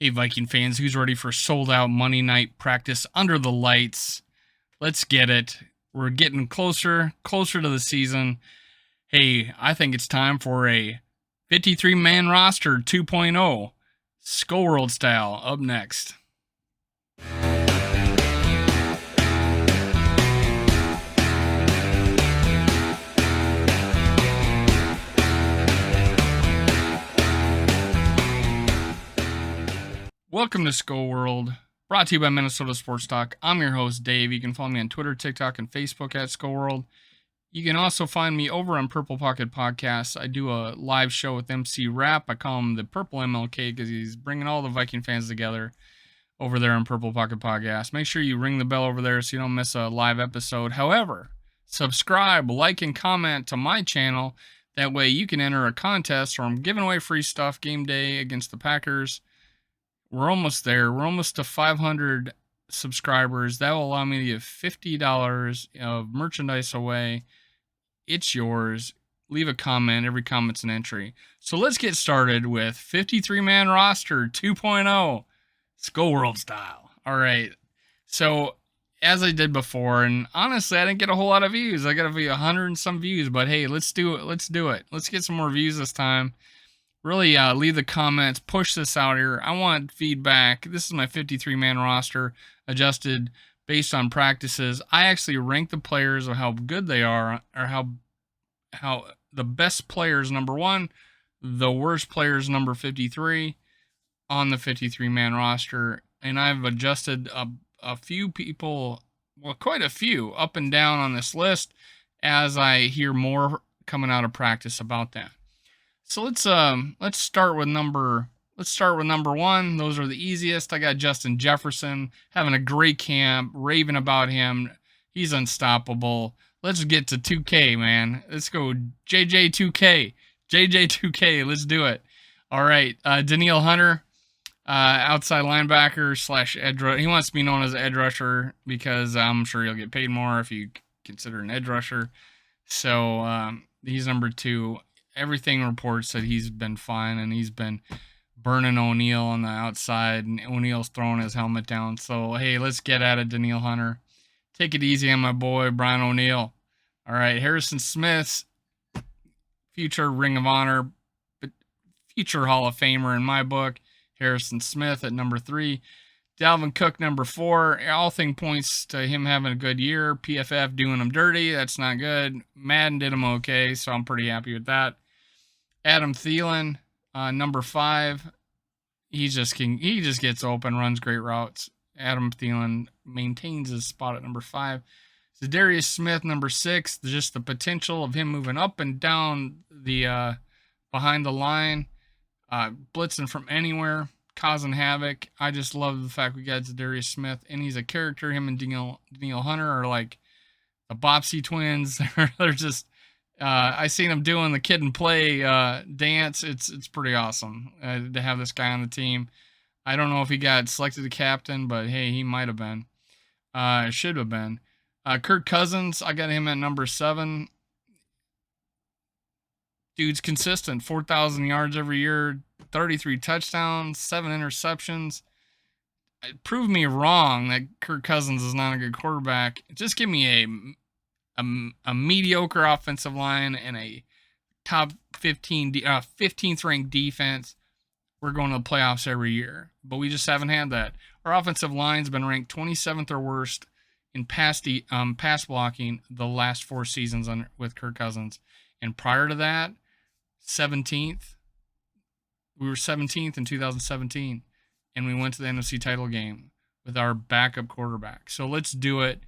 Hey, Viking fans, who's ready for sold-out Monday night practice under the lights? Let's get it. We're getting closer to the season. Hey, I think it's time for a 53-man roster 2.0, SKOL World style, up next. Welcome to SKOL World, brought to you by Minnesota Sports Talk. I'm your host, Dave. You can follow me on Twitter, TikTok, and Facebook at SKOL World. You can also find me over on Purple Pocket Podcasts. I do a live show with MC Rap. I call him the Purple MLK because he's bringing all the Viking fans together over there on Purple Pocket Podcasts. Make sure you ring the bell over there so you don't miss a live episode. However, subscribe, like, and comment to my channel. That way you can enter a contest where I'm giving away free stuff game day against the Packers. We're almost there. We're almost to 500 subscribers. That will allow me to give $50 of merchandise away. It's yours. Leave a comment. Every comment's an entry. So let's get started with 53-man roster 2.0, SKOL World style. All right. So as I did before, and honestly, I didn't get a whole lot of views. I got to be 100 and some views, but hey, let's do it. Let's do it. Let's get some more views this time. Really leave the comments, push this out here. I want feedback. This is my 53-man roster, adjusted based on practices. I actually rank the players of how good they are, or how the best players number 1, the worst players number 53 on the 53-man roster. And I've adjusted a few people, well, quite a few, up and down on this list as I hear more coming out of practice about that. So let's start with number 1. Those are the easiest. I got Justin Jefferson having a great camp, raving about him. He's unstoppable. Let's get to 2K, man. Let's go JJ2K. JJ2K, let's do it. All right, Danielle Hunter, outside linebacker / edge rusher. He wants to be known as an edge rusher because I'm sure he'll get paid more if you consider an edge rusher. So he's number 2. Everything reports that he's been fine, and he's been burning O'Neal on the outside, and O'Neal's throwing his helmet down. So, hey, let's get at it, Danielle Hunter. Take it easy on my boy, Brian O'Neal. All right, Harrison Smith, future Ring of Honor, but future Hall of Famer in my book. Harrison Smith at number 3. Dalvin Cook, number 4. All thing points to him having a good year. PFF doing him dirty. That's not good. Madden did him okay, so I'm pretty happy with that. Adam Thielen, number 5. He just gets open, runs great routes. Adam Thielen maintains his spot at number 5. So Darius Smith, number 6. Just the potential of him moving up and down the behind the line, blitzing from anywhere, causing havoc. I just love the fact we got Darius Smith, and he's a character. Him and Danielle Hunter are like the Bopsy twins. They're just I seen him doing the kid and play dance. It's pretty awesome to have this guy on the team. I don't know if he got selected to captain, but hey, he might have been. Should have been. Kirk Cousins, I got him at number 7. Dude's consistent. 4,000 yards every year, 33 touchdowns, 7 interceptions. Prove me wrong that Kirk Cousins is not a good quarterback. Just give me a mediocre offensive line and a top 15th ranked defense. We're going to the playoffs every year, but we just haven't had that. Our offensive line's been ranked 27th or worst in pass blocking the last 4 seasons with Kirk Cousins, and prior to that, 17th. We were 17th in 2017, and we went to the NFC title game with our backup quarterback. So let's do it.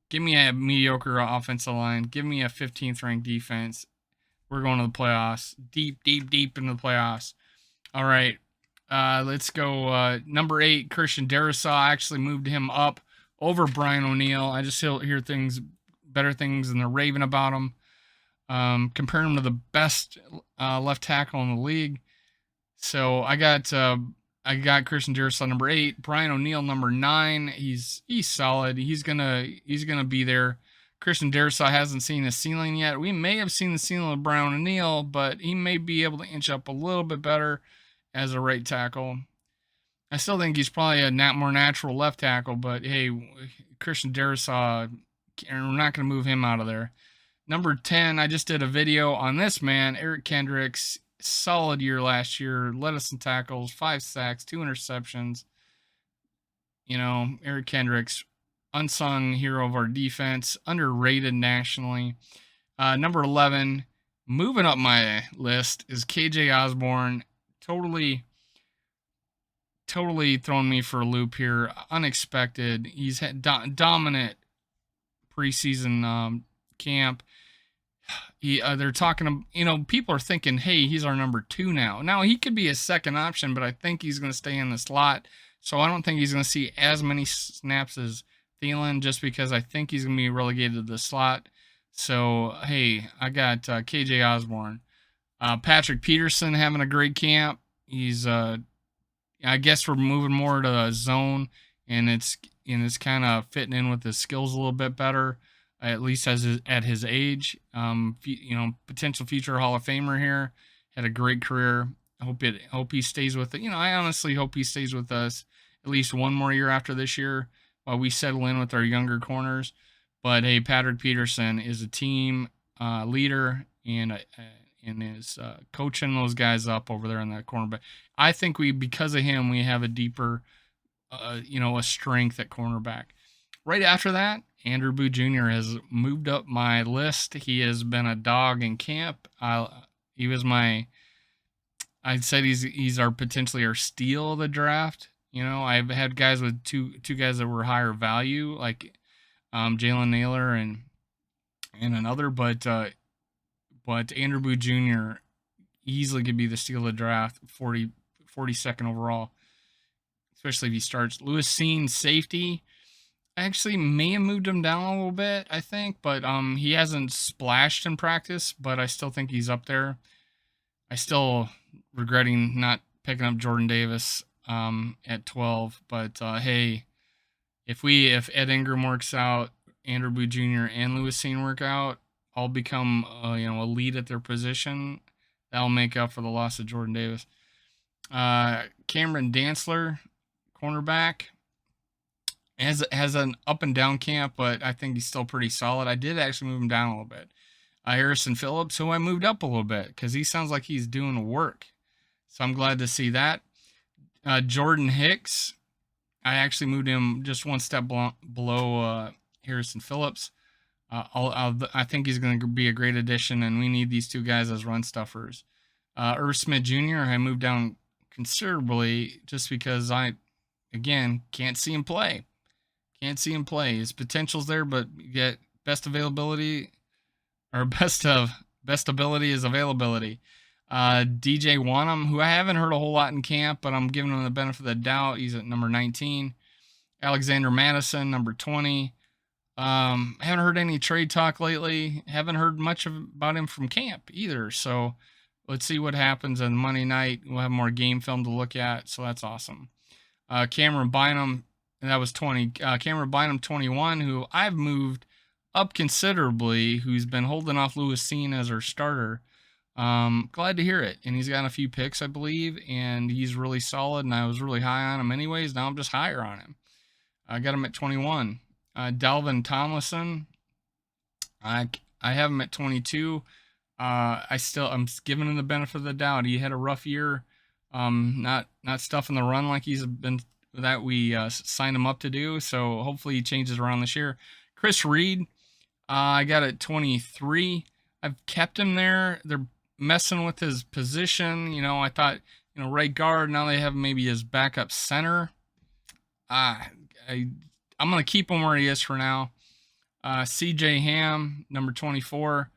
Give me a mediocre offensive line. Give me a 15th ranked defense. We're going to the playoffs. Deep into the playoffs. All right. Let's go. Number 8, Christian Darrisaw. I actually moved him up over Brian O'Neal. I just hear better things, and they're raving about him. Comparing him to the best left tackle in the league. So I got Christian Darrisaw number 8, Brian O'Neal number 9. He's solid. He's gonna be there. Christian Darrisaw hasn't seen the ceiling yet. We may have seen the ceiling of Brian O'Neal, but he may be able to inch up a little bit better as a right tackle. I still think he's probably a more natural left tackle, but hey, Christian Darrisaw, we're not going to move him out of there. Number 10, I just did a video on this man, Eric Kendricks. Solid year last year, led us in tackles, 5 sacks, 2 interceptions. Eric Kendricks, unsung hero of our defense, underrated nationally. Number 11, moving up my list, is KJ Osborne. Totally thrown me for a loop here. Unexpected. He's had dominant preseason camp. They're talking, people are thinking, hey, he's our number 2 now. Now, he could be a second option, but I think he's going to stay in the slot. So I don't think he's going to see as many snaps as Thielen, just because I think he's going to be relegated to the slot. So, hey, I got KJ Osborne. Patrick Peterson having a great camp. He's, I guess we're moving more to a zone, and it's kind of fitting in with his skills a little bit better, at least at his age. Potential future Hall of Famer here. Had a great career. Hope he stays with it. I honestly hope he stays with us at least one more year after this year while we settle in with our younger corners. But hey, Patrick Peterson is a team leader and is coaching those guys up over there in that cornerback. I think because of him, we have a deeper, a strength at cornerback. Right after that, Andrew Booth Jr. has moved up my list. He has been a dog in camp. I'd said he's potentially our steal of the draft. I've had guys with two guys that were higher value, like Jalen Naylor and another, but Andrew Booth Jr. easily could be the steal of the draft, 42nd overall, especially if he starts. Lewis Cine, safety. I actually may have moved him down a little bit, I think, but he hasn't splashed in practice, but I still think he's up there. I still regretting not picking up Jordan Davis at 12, but hey, if Ed Ingram works out, Andrew Booth Jr. and Lewis Cine work out, all become elite at their position, that'll make up for the loss of Jordan Davis. Cameron Dantzler, cornerback, has an up and down camp, but I think he's still pretty solid. I did actually move him down a little bit. Harrison Phillips, who I moved up a little bit because he sounds like he's doing work, so I'm glad to see that. Jordan Hicks, I actually moved him just one step below Harrison Phillips. I think he's going to be a great addition, and we need these two guys as run stuffers. Irv Smith Jr., I moved down considerably just because I, again, can't see him play. His potential's there, but get best ability is availability. DJ Wanham, who I haven't heard a whole lot in camp, but I'm giving him the benefit of the doubt. He's at number 19. Alexander Madison, number 20. Haven't heard any trade talk lately. Haven't heard much about him from camp either. So let's see what happens on Monday night. We'll have more game film to look at, so that's awesome. Cameron Bynum, that was 20. Cameron Bynum, 21, who I've moved up considerably, who's been holding off Lewis Cine as our starter. Glad to hear it. And he's got a few picks, I believe, and he's really solid, and I was really high on him anyways. Now I'm just higher on him. I got him at 21. Delvin Tomlinson, I have him at 22. I'm giving him the benefit of the doubt. He had a rough year, not stuffing the run like he's been that we signed him up to do. So hopefully he changes around this year. Chris Reed, I got at 23. I've kept him there. They're messing with his position. I thought, right guard. Now they have maybe his backup center. I'm going to keep him where he is for now. CJ Hamm, number 24.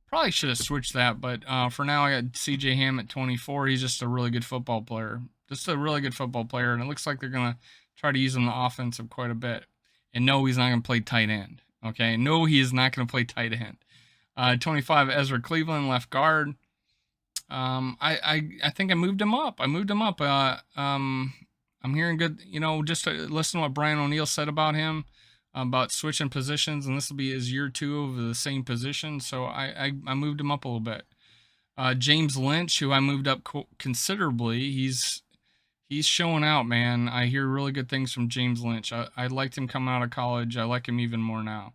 Probably should have switched that, but for now I got CJ Hamm at 24. He's just a really good football player. And it looks like they're going to try to use him in the offensive quite a bit. And no, he's not going to play tight end. Okay? No, he is not going to play tight end. 25, Ezra Cleveland, left guard. I think I moved him up. I'm hearing good, just to listen to what Brian O'Neill said about him, about switching positions, and this will be his year 2 of the same position, so I moved him up a little bit. James Lynch, who I moved up considerably, he's He's showing out, man. I hear really good things from James Lynch. I liked him coming out of college. I like him even more now.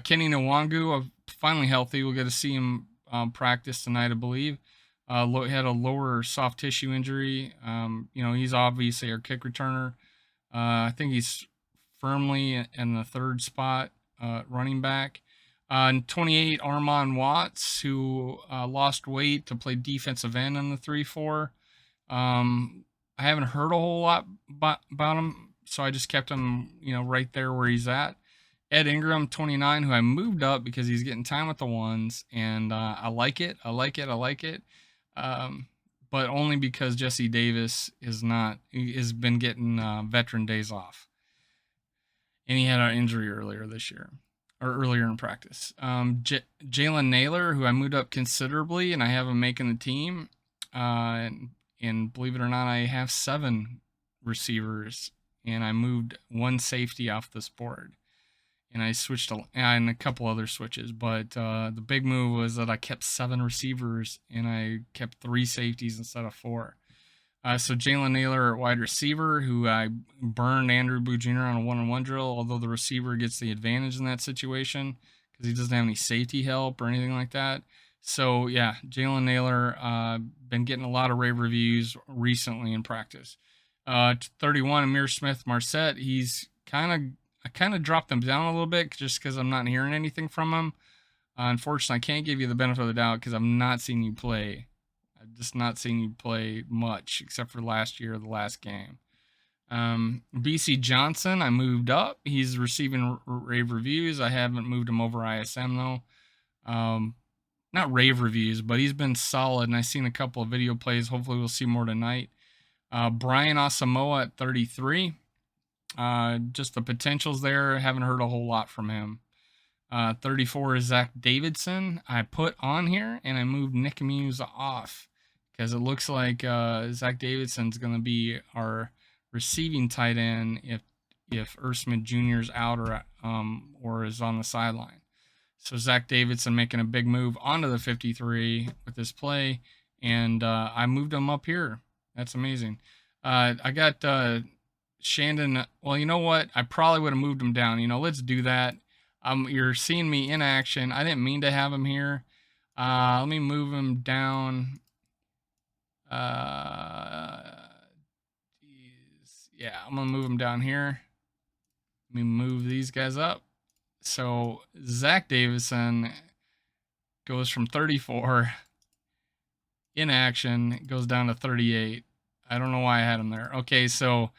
Kenny Nawangu, finally healthy. We'll get to see him practice tonight, I believe. Had a lower soft tissue injury. He's obviously our kick returner. I think he's firmly in the third spot, running back. 28, Armon Watts, who lost weight to play defensive end in the 3-4. I haven't heard a whole lot about him, so I just kept him, right there where he's at. Ed Ingram, 29, who I moved up because he's getting time with the ones, and I like it. I like it. But only because Jesse Davis has been getting veteran days off, and he had an injury earlier this year, or earlier in practice. Jalen Naylor, who I moved up considerably, and I have him making the team. And believe it or not, I have 7 receivers, and I moved 1 safety off this board. And I switched and a couple other switches, but the big move was that I kept 7 receivers and I kept 3 safeties instead of 4. So Jalen Naylor at wide receiver, who I burned Andrew Boo Jr. on a 1-on-1 drill, although the receiver gets the advantage in that situation because he doesn't have any safety help or anything like that. So yeah, Jalen Naylor, been getting a lot of rave reviews recently in practice. 31, Amir Smith Marset, I kind of dropped them down a little bit just because I'm not hearing anything from him. Unfortunately, I can't give you the benefit of the doubt because I've not seen you play. I've just not seen you play much except for last year, the last game. BC Johnson, I moved up. He's receiving rave reviews. I haven't moved him over ISM though. Not rave reviews, but he's been solid, and I've seen a couple of video plays. Hopefully, we'll see more tonight. Brian Asamoah at 33. Just the potential's there. Haven't heard a whole lot from him. 34 is Zach Davidson. I put on here, and I moved Nick Muse off because it looks like Zach Davidson's going to be our receiving tight end if Smith Jr. is out or is on the sideline. So Zach Davidson making a big move onto the 53 with this play, and I moved him up here. That's amazing. I got Shannon. Well, you know what? I probably would have moved him down. Let's do that. You're seeing me in action. I didn't mean to have him here. Let me move him down. Yeah, I'm gonna move him down here. Let me move these guys up. So Zach Davidson goes from 34 in action, goes down to 38. I don't know why I had him there. Okay, so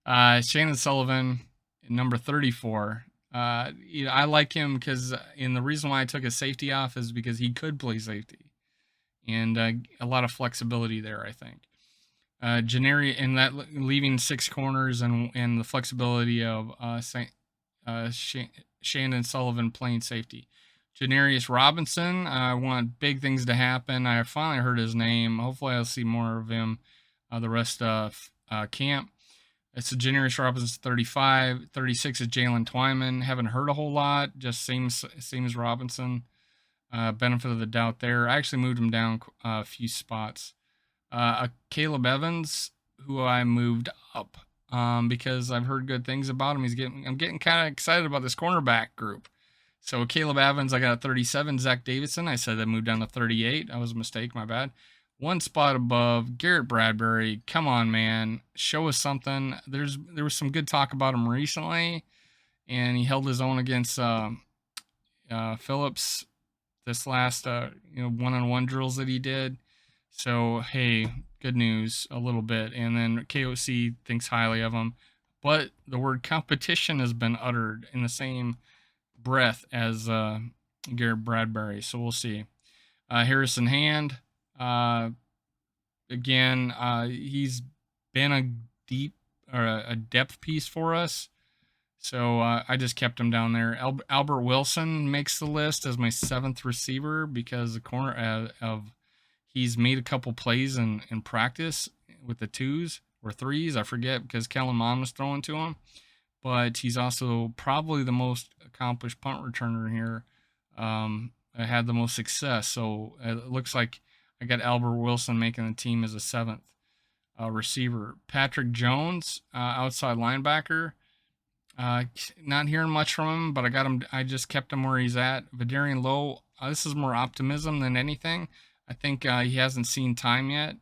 Shannon Sullivan, number 34. I like him because, and the reason why I took his safety off is because he could play safety, and a lot of flexibility there, I think. And that leaving 6 corners and the flexibility of Shannon Sullivan playing safety. Janarius Robinson, I want big things to happen. I finally heard his name. Hopefully I'll see more of him the rest of camp. It's Janarius Robinson, 35. 36 is Jalen Twyman. Haven't heard a whole lot. Just same as Robinson. Benefit of the doubt there. I actually moved him down a few spots. Caleb Evans, who I moved up because I've heard good things about him. I'm getting kind of excited about this cornerback group. So Caleb Evans, I got a 37. Zach Davidson, I said I moved down to 38. That was a mistake, my bad. 1 spot above Garrett Bradbury. Come on, man, show us something. There was some good talk about him recently, and he held his own against Phillips this last 1-on-1 drills that he did. So, hey, good news a little bit. And then KOC thinks highly of him. But the word competition has been uttered in the same breath as Garrett Bradbury. So we'll see. Harrison Hand, again, he's been a depth piece for us. So I just kept him down there. Albert Wilson makes the list as my 7th receiver because the corner he's made a couple plays in practice with the 2s or 3s. I forget because Kellen Mond was throwing to him. But he's also probably the most accomplished punt returner here. I had the most success. So it looks like I got Albert Wilson making the team as a 7th. receiver. Patrick Jones, outside linebacker. Not hearing much from him, but I got him. I just kept him where he's at. Vidarian Lowe. This is more optimism than anything. I think he hasn't seen time yet.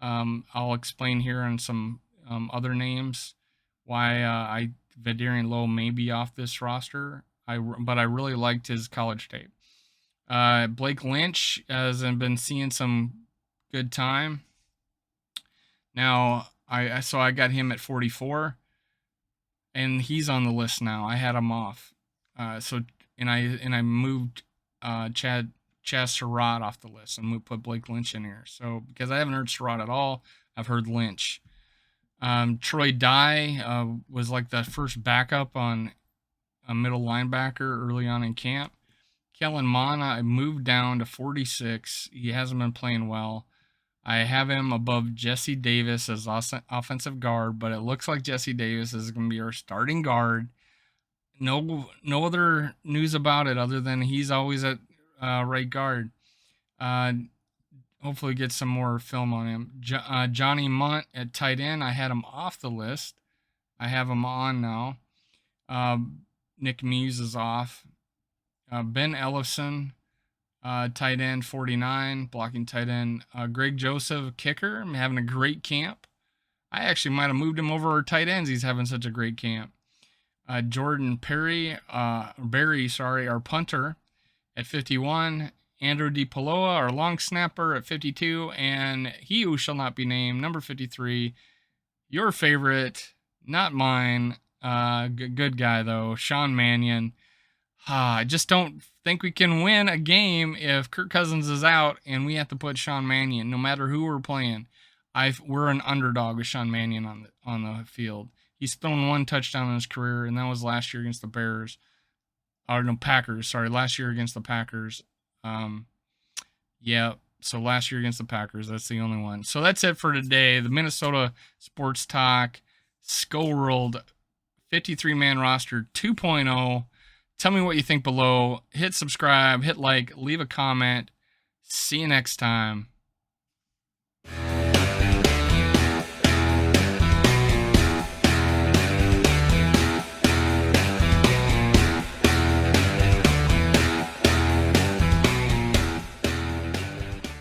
I'll explain here on some other names why Vidarian Lowe may be off this roster. But I really liked his college tape. Blake Lynch has been seeing some good time. Now I got him at 44, and he's on the list now. I had him off. And I moved Chaz Surratt off the list and we put Blake Lynch in here. So because I haven't heard Surratt at all, I've heard Lynch. Troy Dye was like the first backup on a middle linebacker early on in camp. Kellen Mond, I moved down to 46. He hasn't been playing well. I have him above Jesse Davis as offensive guard, but it looks like Jesse Davis is going to be our starting guard. No other news about it other than he's always at right guard. Hopefully get some more film on him. Johnny Munt at tight end. I had him off the list. I have him on now. Nick Muse is off. Ben Ellison, tight end, 49, blocking tight end. Greg Joseph, kicker. I'm having a great camp. I actually might have moved him over our tight ends. He's having such a great camp. Jordan Barry, our punter at 51. Andrew DiPaloa, our long snapper at 52. And he who shall not be named, number 53. Your favorite, not mine. Good guy, though. Sean Mannion. I just don't think we can win a game if Kirk Cousins is out and we have to put Sean Mannion, no matter who we're playing. We're an underdog with Sean Mannion on the field. He's thrown one touchdown in his career, and that was last year against the Bears. Packers. Sorry, last year against the Packers. So last year against the Packers, that's the only one. So that's it for today. The Minnesota Sports Talk SKOL World 53-man roster 2.0. Tell me what you think below. Hit subscribe, hit like, leave a comment. See you next time.